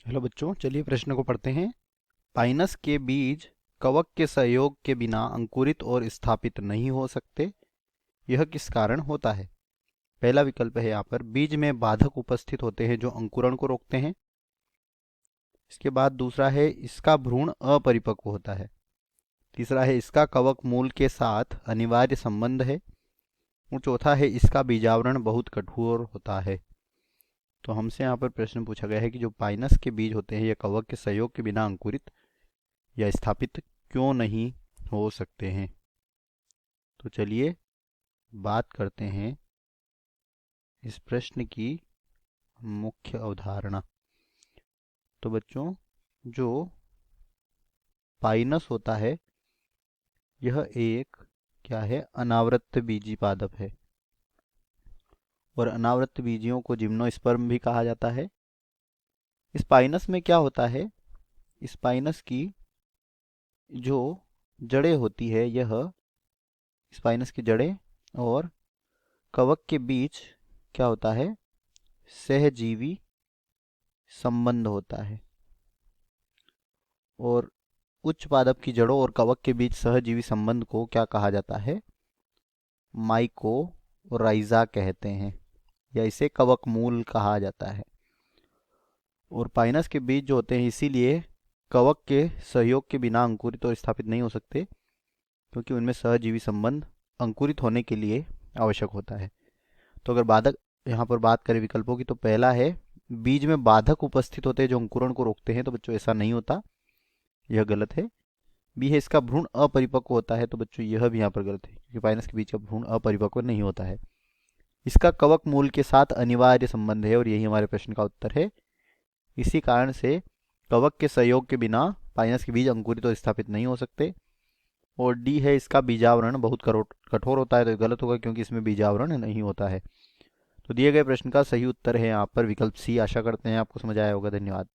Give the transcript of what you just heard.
Hello बच्चों, चलिए प्रश्न को पढ़ते हैं। पाइनस के बीज कवक के सहयोग के बिना अंकुरित और स्थापित नहीं हो सकते। यह किस कारण होता है? पहला विकल्प है यहाँ पर बीज में बाधक उपस्थित होते हैं जो अंकुरण को रोकते हैं। इसके बाद दूसरा है इसका भ्रूण अपरिपक्व होता है। तीसरा है इसका कवक मूल के साथ अनिवार्य संबंध है। और चौथा है इसका बीजावरण बहुत कठोर होता है। तो हमसे यहाँ पर प्रश्न पूछा गया है कि जो पाइनस के बीज होते हैं यह कवक के सहयोग के बिना अंकुरित या स्थापित क्यों नहीं हो सकते हैं। तो चलिए बात करते हैं इस प्रश्न की मुख्य अवधारणा। तो बच्चों, जो पाइनस होता है यह एक क्या है, अनावृत बीजी पादप है। और अनावृत बीजियों को जिम्नोस्पर्म भी कहा जाता है। इस पाइनस में क्या होता है, इस पाइनस की जो जड़ें होती है, यह इस पाइनस की जड़ें और कवक के बीच क्या होता है, सहजीवी संबंध होता है। और उच्च पादप की जड़ों और कवक के बीच सहजीवी संबंध को क्या कहा जाता है, माइकोराइजा कहते हैं, या इसे कवक मूल कहा जाता है। और पाइनस के बीज जो होते हैं इसीलिए कवक के सहयोग के बिना अंकुरित और स्थापित नहीं हो सकते, क्योंकि उनमें सहजीवी संबंध अंकुरित होने के लिए आवश्यक होता है। तो अगर बाधक यहाँ पर बात करें विकल्पों की, तो पहला है बीज में बाधक उपस्थित होते हैं जो अंकुरण को रोकते हैं। तो बच्चों ऐसा नहीं होता, यह गलत है। बी है इसका भ्रूण अपरिपक्व होता है। तो बच्चों यह भी यहाँ पर गलत है, क्योंकि पाइनस के बीज का भ्रूण अपरिपक्व नहीं होता है। इसका कवक मूल के साथ अनिवार्य संबंध है, और यही हमारे प्रश्न का उत्तर है। इसी कारण से कवक के सहयोग के बिना पाइनस के बीज अंकुरित और स्थापित नहीं हो सकते। और डी है इसका बीजावरण बहुत कठोर होता है। तो गलत होगा, क्योंकि इसमें बीजावरण नहीं होता है। तो दिए गए प्रश्न का सही उत्तर है यहाँ पर विकल्प सी। आशा करते हैं आपको समझ आया होगा। धन्यवाद।